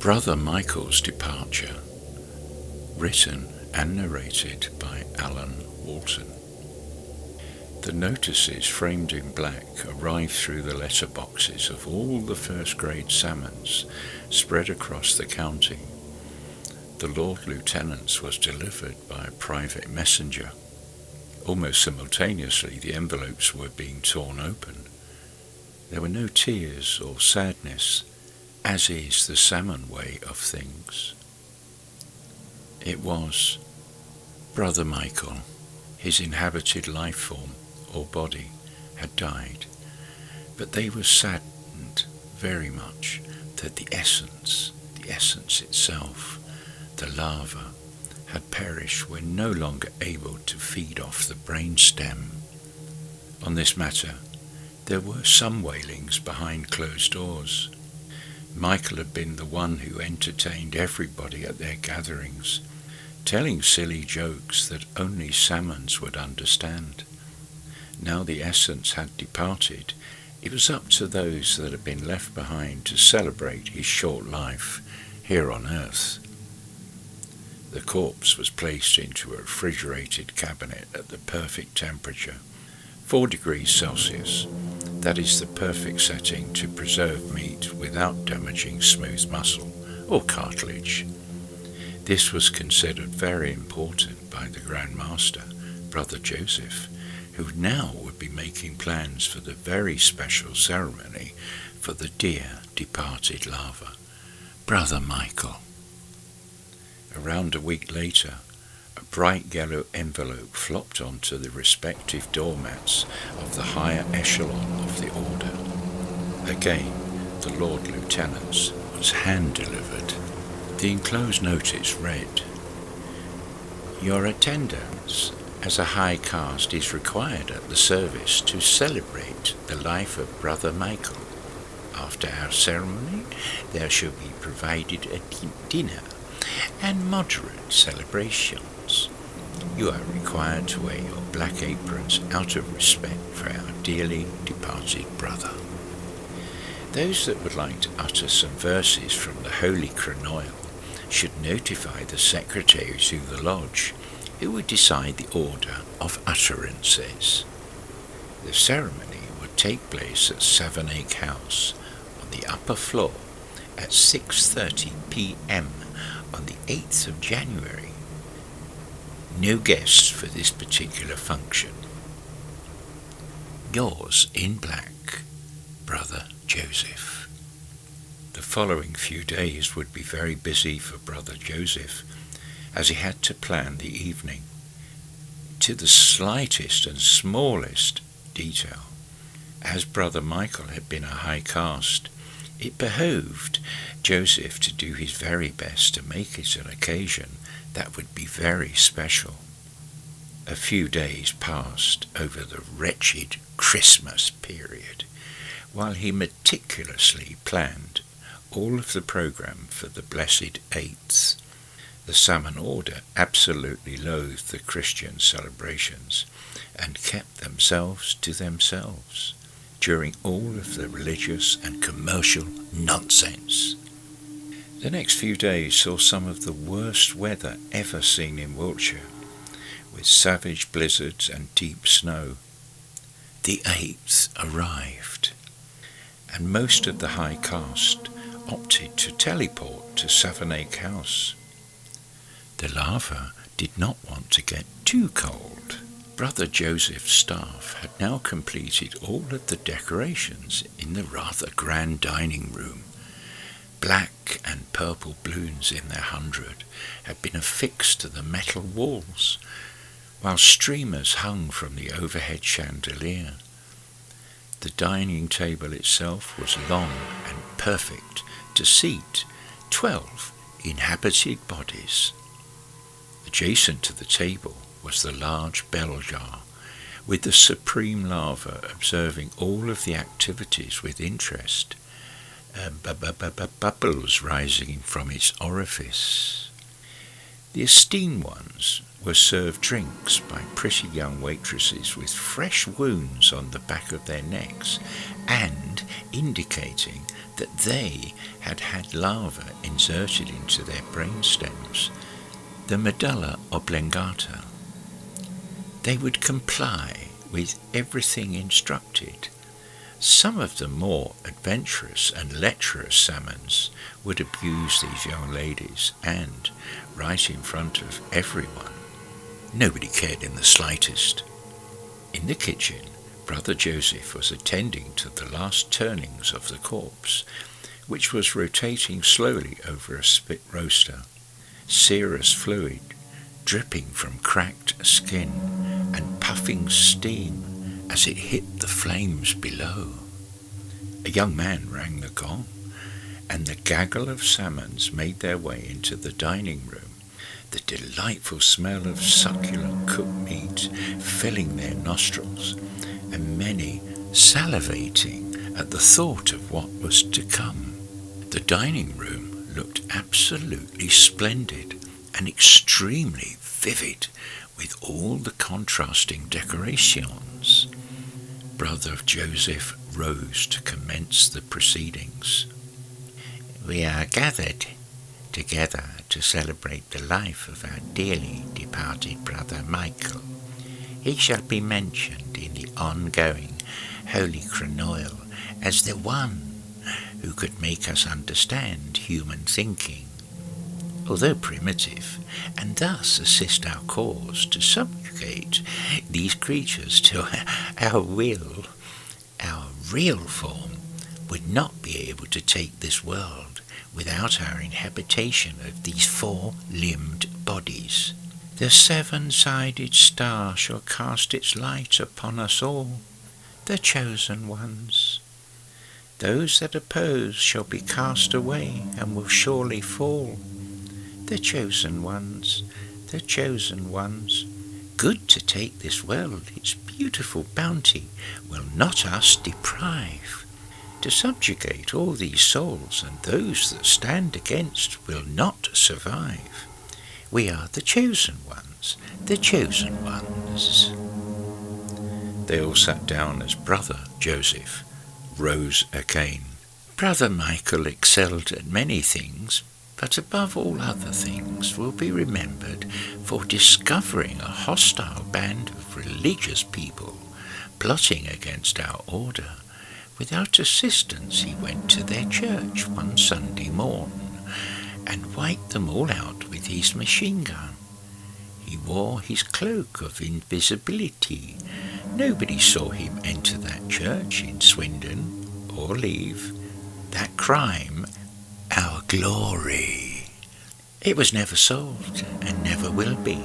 Brother Michael's Departure, written and narrated by Alan Walton. The notices framed in black arrived through the letterboxes of all the first-grade salmons spread across the county. The Lord Lieutenant's was delivered by a private messenger. Almost simultaneously, the envelopes were being torn open. There were no tears or sadness, as is the salmon way of things. It was Brother Michael. His inhabited life form, or body, had died, but they were saddened very much that the essence itself, the larva, had perished when no longer able to feed off the brain stem. On this matter, there were some wailings behind closed doors. Michael had been the one who entertained everybody at their gatherings, telling silly jokes that only salmons would understand. Now the essence had departed, it was up to those that had been left behind to celebrate his short life here on earth. The corpse was placed into a refrigerated cabinet at the perfect temperature, 4 degrees Celsius. That is the perfect setting to preserve meat without damaging smooth muscle or cartilage. This was considered very important by the Grand Master, Brother Joseph, who now would be making plans for the very special ceremony for the dear departed larva, Brother Michael. Around a week later, a bright yellow envelope flopped onto the respective doormats of the higher echelon of the order. Again, the Lord Lieutenant's was hand-delivered. The enclosed notice read, "Your attendance as a high caste is required at the service to celebrate the life of Brother Michael. After our ceremony, there shall be provided a dinner and moderate celebrations. You are required to wear your black aprons out of respect for our dearly departed brother. Those that would like to utter some verses from the Holy Chronoil should notify the secretary to the lodge, who would decide the order of utterances. The ceremony would take place at Savernake House on the upper floor at 6:30 p.m. on the 8th of January. No guests for this particular function. Yours in black, Brother Joseph." The following few days would be very busy for Brother Joseph, as he had to plan the evening to the slightest and smallest detail. As Brother Michael had been a high caste, it behoved Joseph to do his very best to make it an occasion that would be very special. A few days passed over the wretched Christmas period, while he meticulously planned all of the program for the blessed 8th. The Salmon Order absolutely loathed the Christian celebrations and kept themselves to themselves during all of the religious and commercial nonsense. The next few days saw some of the worst weather ever seen in Wiltshire, with savage blizzards and deep snow. The 8th arrived, and most of the high caste opted to teleport to Savernake House. The larva did not want to get too cold. Brother Joseph's staff had now completed all of the decorations in the rather grand dining room. Black and purple balloons in their 100 had been affixed to the metal walls, while streamers hung from the overhead chandelier. The dining table itself was long and perfect to seat 12 inhabited bodies. Adjacent to the table was the large bell jar, with the supreme larva observing all of the activities with interest, bubbles rising from its orifice. The esteemed ones were served drinks by pretty young waitresses with fresh wounds on the back of their necks and indicating that they had had lava inserted into their brain stems, the medulla oblongata. They would comply with everything instructed. Some of the more adventurous and lecherous salmons would abuse these young ladies, and, right in front of everyone, nobody cared in the slightest. In the kitchen, Brother Joseph was attending to the last turnings of the corpse, which was rotating slowly over a spit roaster, serous fluid dripping from cracked skin and puffing steam as it hit the flames below. A young man rang the gong, and the gaggle of salmons made their way into the dining room, the delightful smell of succulent cooked meat filling their nostrils, and many salivating at the thought of what was to come. The dining room looked absolutely splendid and extremely vivid, with all the contrasting decorations. Brother Joseph rose to commence the proceedings. "We are gathered together to celebrate the life of our dearly departed brother Michael. He shall be mentioned in the ongoing Holy Chronoil as the one who could make us understand human thinking, although primitive, and thus assist our cause to subjugate these creatures to our will. Our real form would not be able to take this world without our inhabitation of these four-limbed bodies. The seven-sided star shall cast its light upon us all, the chosen ones. Those that oppose shall be cast away and will surely fall. The chosen ones, the chosen ones. Good to take this world, its beautiful bounty will not us deprive. To subjugate all these souls, and those that stand against will not survive. We are the chosen ones, the chosen ones." They all sat down as Brother Joseph rose again. Brother Michael excelled at many things, but above all other things will be remembered for discovering a hostile band of religious people plotting against our order. Without assistance he went to their church one Sunday morn and wiped them all out with his machine gun. He wore his cloak of invisibility. Nobody saw him enter that church in Swindon or leave. That crime, our glory. It was never solved and never will be.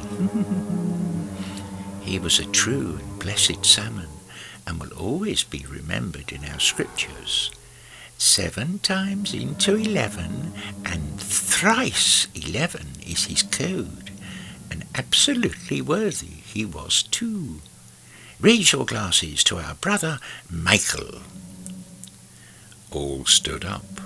He was a true and blessed salmon, and will always be remembered in our scriptures. 7 times into 11 and thrice 11 is his code, and absolutely worthy he was too. Raise your glasses to our brother Michael. All stood up,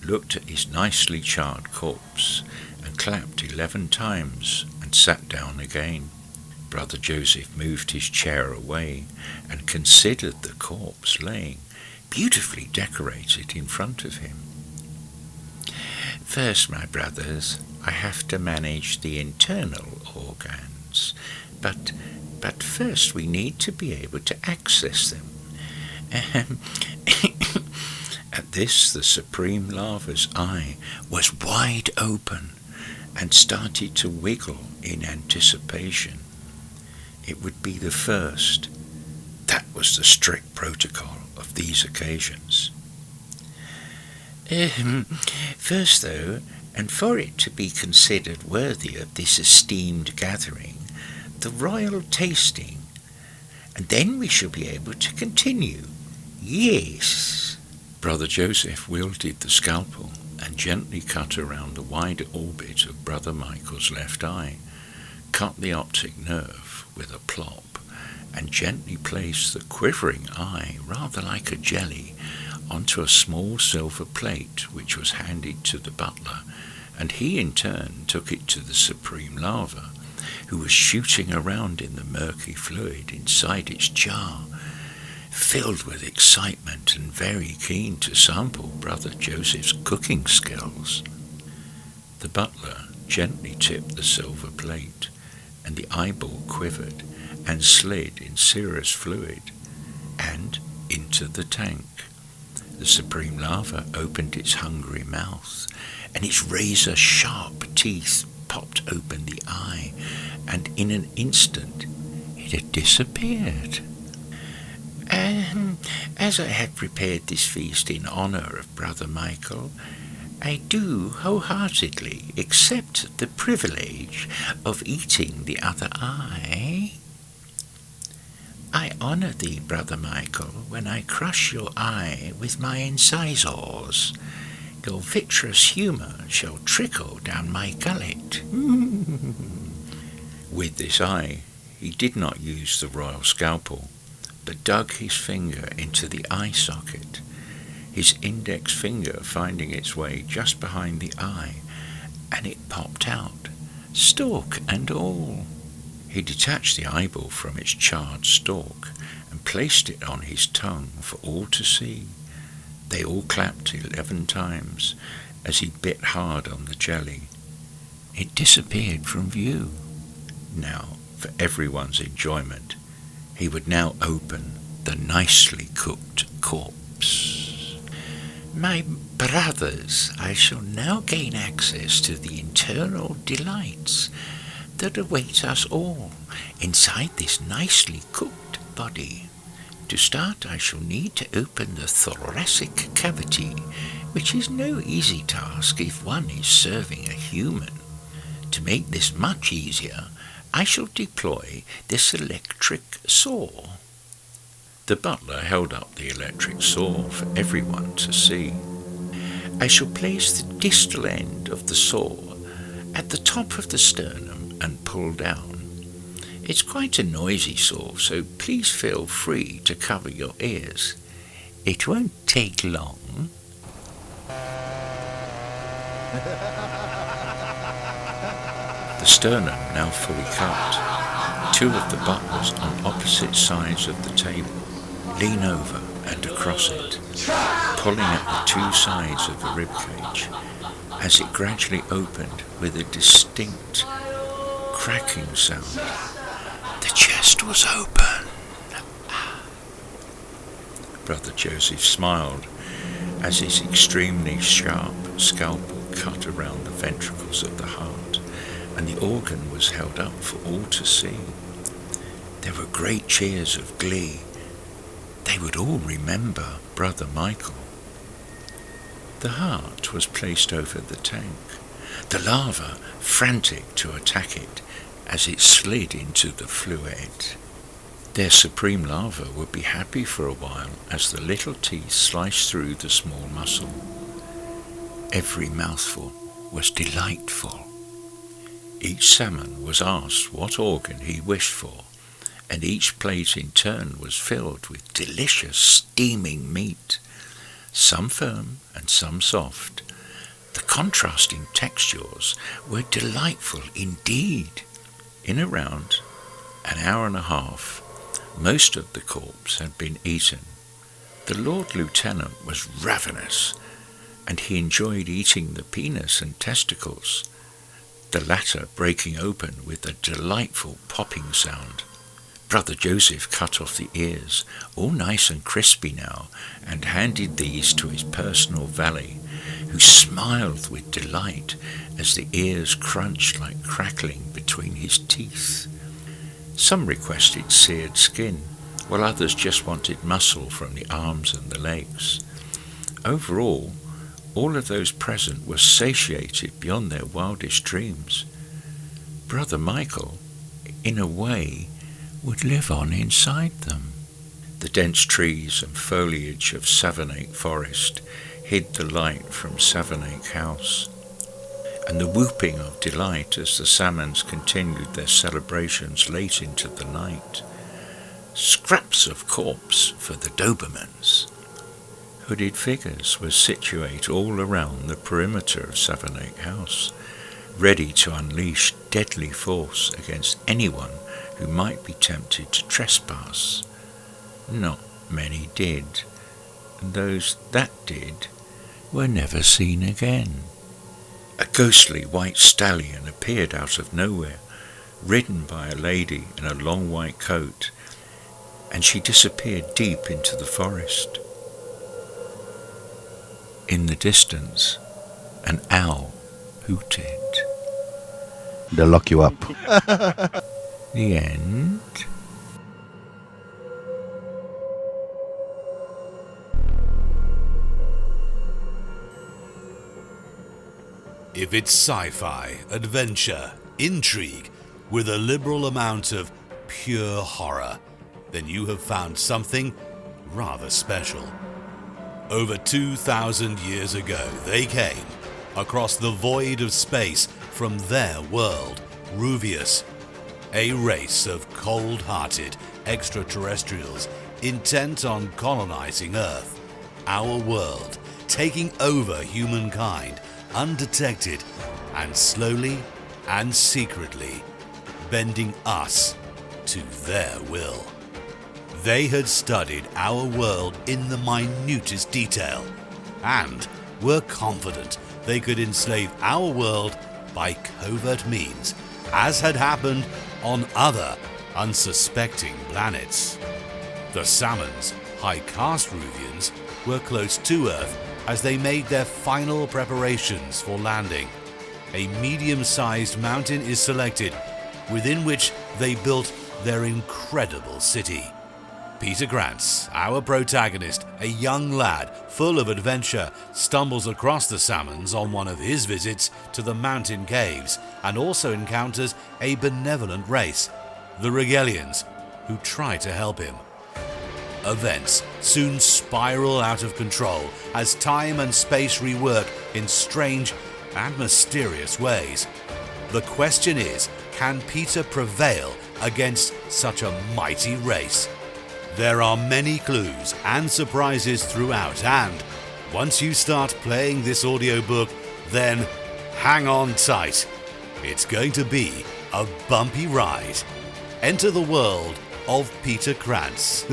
looked at his nicely charred corpse, and clapped 11 times and sat down again. Brother Joseph moved his chair away and considered the corpse laying beautifully decorated in front of him. "First, my brothers, I have to manage the internal organs, but first we need to be able to access them." At this, the Supreme Lava's eye was wide open and started to wiggle in anticipation. It would be the first. That was the strict protocol of these occasions. First, though, and for it to be considered worthy of this esteemed gathering, the royal tasting, and then we shall be able to continue. Yes. Brother Joseph wielded the scalpel and gently cut around the wide orbit of Brother Michael's left eye, cut the optic nerve with a plop, and gently placed the quivering eye, rather like a jelly, onto a small silver plate which was handed to the butler, and he in turn took it to the Supreme Lava, who was shooting around in the murky fluid inside its jar, filled with excitement and very keen to sample Brother Joseph's cooking skills. The butler gently tipped the silver plate, and the eyeball quivered and slid in serous fluid and into the tank. The supreme lava opened its hungry mouth, and its razor-sharp teeth popped open the eye, and in an instant it had disappeared. As I have prepared this feast in honor of Brother Michael, I do wholeheartedly accept the privilege of eating the other eye. I honor thee, Brother Michael, when I crush your eye with my incisors. Your vitreous humour shall trickle down my gullet. With this eye, he did not use the royal scalpel, but dug his finger into the eye socket, his index finger finding its way just behind the eye, and it popped out, stalk and all. He detached the eyeball from its charred stalk and placed it on his tongue for all to see. They all clapped 11 times as he bit hard on the jelly. It disappeared from view. Now, for everyone's enjoyment, he would now open the nicely cooked corpse. My brothers, I shall now gain access to the internal delights that await us all inside this nicely cooked body. To start, I shall need to open the thoracic cavity, which is no easy task if one is serving a human. To make this much easier, I shall deploy this electric saw. The butler held up the electric saw for everyone to see. I shall place the distal end of the saw at the top of the sternum and pull down. It's quite a noisy saw, so please feel free to cover your ears. It won't take long. The sternum now fully cut. 2 of the butlers on opposite sides of the table lean over and across it, pulling at the 2 sides of the ribcage as it gradually opened with a distinct cracking sound. The chest was open. Brother Joseph smiled as his extremely sharp scalpel cut around the ventricles of the heart, and the organ was held up for all to see. There were great cheers of glee. They would all remember Brother Michael. The heart was placed over the tank, the lava frantic to attack it as it slid into the fluid. Their supreme lava would be happy for a while as the little teeth sliced through the small muscle. Every mouthful was delightful. Each salmon was asked what organ he wished for, and each plate in turn was filled with delicious steaming meat, some firm and some soft. The contrasting textures were delightful indeed. In around an hour and a half, most of the corpse had been eaten. The Lord Lieutenant was ravenous, and he enjoyed eating the penis and testicles, the latter breaking open with a delightful popping sound. Brother Joseph cut off the ears, all nice and crispy now, and handed these to his personal valet, who smiled with delight as the ears crunched like crackling between his teeth. Some requested seared skin, while others just wanted muscle from the arms and the legs. Overall, all of those present were satiated beyond their wildest dreams. Brother Michael, in a way, would live on inside them. The dense trees and foliage of Savernake Forest hid the light from Savernake House, and the whooping of delight as the salmons continued their celebrations late into the night. Scraps of corpse for the Dobermans. Hooded figures were situate all around the perimeter of Savernake House, ready to unleash deadly force against anyone who might be tempted to trespass. Not many did, and those that did were never seen again. A ghostly white stallion appeared out of nowhere, ridden by a lady in a long white coat, and she disappeared deep into the forest. In the distance, an owl hooted. They'll lock you up. The end. If it's sci-fi, adventure, intrigue, with a liberal amount of pure horror, then you have found something rather special. Over 2,000 years ago, they came across the void of space from their world, Ruvius, a race of cold-hearted extraterrestrials intent on colonizing Earth, our world, taking over humankind undetected and slowly and secretly bending us to their will. They had studied our world in the minutest detail and were confident they could enslave our world by covert means, as had happened on other unsuspecting planets. The Salmons, high caste Ruvians, were close to Earth as they made their final preparations for landing. A medium-sized mountain is selected, within which they built their incredible city. Peter Krantz, our protagonist, a young lad full of adventure, stumbles across the Salmons on one of his visits to the mountain caves and also encounters a benevolent race, the Regelians, who try to help him. Events soon spiral out of control as time and space rework in strange and mysterious ways. The question is, can Peter prevail against such a mighty race? There are many clues and surprises throughout, and once you start playing this audiobook, then hang on tight. It's going to be a bumpy ride. Enter the world of Peter Krantz.